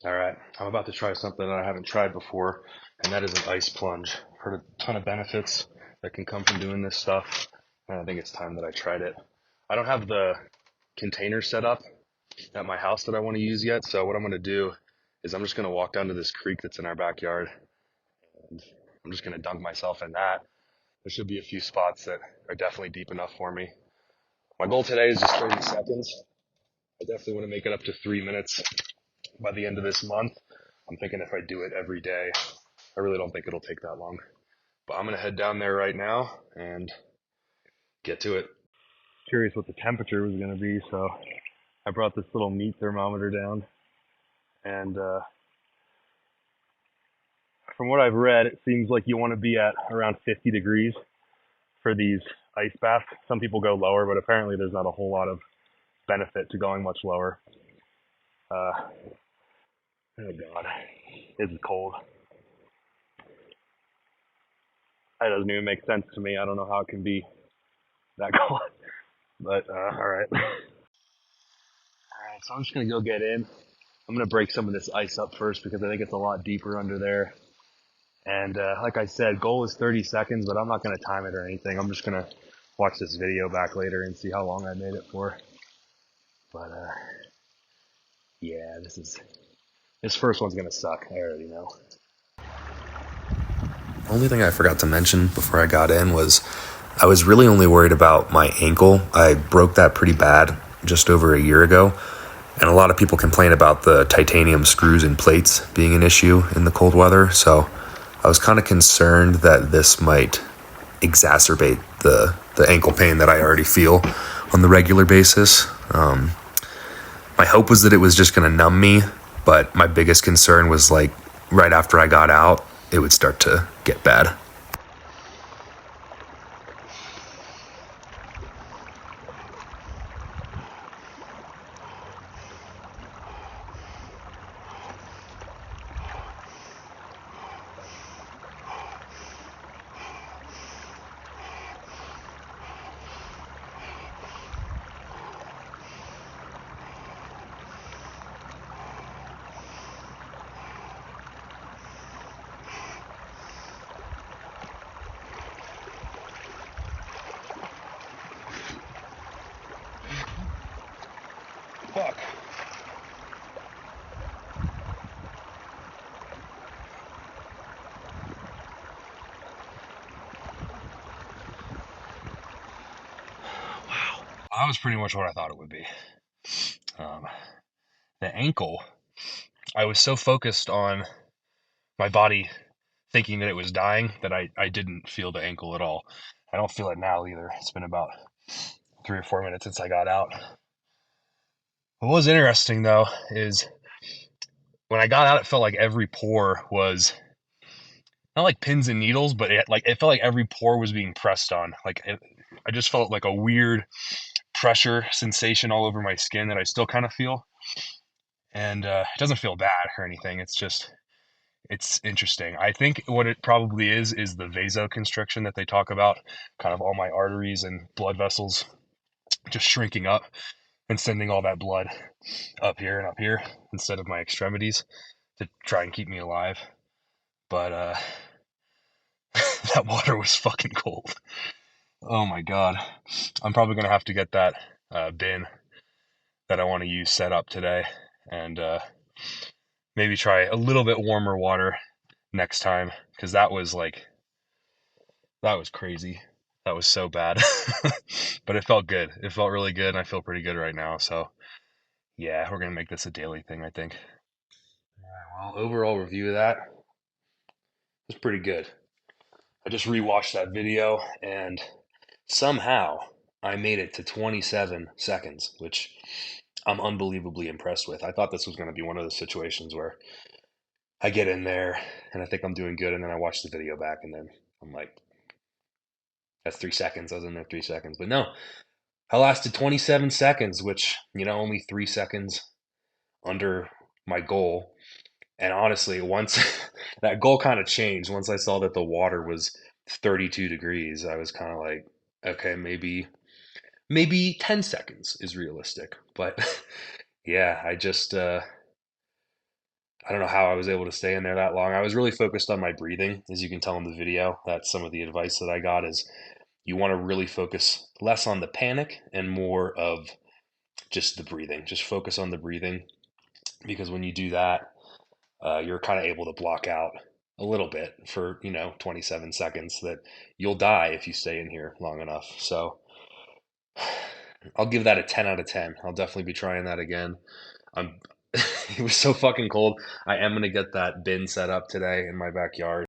All right, I'm about to try something that I haven't tried before, and that is an ice plunge. I've heard a ton of benefits that can come from doing this stuff, and I think it's time that I tried it. I don't have the container set up at my house that I want to use yet, so what I'm going to do is I'm just going to walk down to this creek that's in our backyard, and I'm just going to dunk myself in that. There should be a few spots that are definitely deep enough for me. My goal today is just 30 seconds. I definitely want to make it up to 3 minutes by the end of this month. I'm thinking if I do it every day, I really don't think it'll take that long. But I'm gonna head down there right now and get to it. Curious what the temperature was gonna be, so I brought this little meat thermometer down. And from what I've read, it seems like you want to be at around 50 degrees for these ice baths. Some people go lower, but apparently there's not a whole lot of benefit to going much lower. Uh, oh God, this is cold. That doesn't even make sense to me. I don't know how it can be that cold. But all right. All right, so I'm just gonna go get in. I'm gonna break some of this ice up first because I think it's a lot deeper under there. And like I said, goal is 30 seconds, but I'm not gonna time it or anything. I'm just gonna watch this video back later and see how long I made it for. But yeah, this first one's gonna suck. I already know. Only thing I forgot to mention before I got in was I was really only worried about my ankle. I broke that pretty bad just over a year ago. And a lot of people complain about the titanium screws and plates being an issue in the cold weather. So I was kind of concerned that this might exacerbate the ankle pain that I already feel on the regular basis. My hope was that it was just going to numb me, but my biggest concern was like right after I got out, it would start to get bad. Fuck. That was pretty much what I thought it would be. Um, the ankle, I was so focused on my body thinking that it was dying that I didn't feel the ankle at all. I don't feel it now either. It's been about 3 or 4 minutes since I got out. What was interesting though is when I got out, it felt like every pore was not like pins and needles, but it felt like every pore was being pressed on. I just felt like a weird pressure sensation all over my skin that I still kind of feel, and it doesn't feel bad or anything. It's interesting. I think what it probably is the vasoconstriction that they talk about, kind of all my arteries and blood vessels just shrinking up and sending all that blood up here and up here instead of my extremities to try and keep me alive. But that water was fucking cold. Oh my god. I'm probably gonna have to get that bin that I want to use set up today, and maybe try a little bit warmer water next time because that was crazy. That was so bad. But it felt good. It felt really good, and I feel pretty good right now. So yeah, we're gonna make this a daily thing, I think. Well, overall review of that was pretty good. I just rewatched that video, and somehow I made it to 27 seconds, which I'm unbelievably impressed with. I thought this was going to be one of those situations where I get in there and I think I'm doing good, and then I watch the video back, and then I'm like, that's 3 seconds. I was in there 3 seconds. But no, I lasted 27 seconds, which, only 3 seconds under my goal. And honestly, once that goal kind of changed, once I saw that the water was 32 degrees, I was kind of like, okay, maybe 10 seconds is realistic. But yeah, I just I don't know how I was able to stay in there that long. I was really focused on my breathing, as you can tell in the video. That's some of the advice that I got is you want to really focus less on the panic and more of just the breathing. Just focus on the breathing because when you do that, you're kind of able to block out a little bit for 27 seconds that you'll die if you stay in here long enough. So I'll give that a 10 out of 10. I'll definitely be trying that again. I'm it was so fucking cold. I am gonna get that bin set up today in my backyard.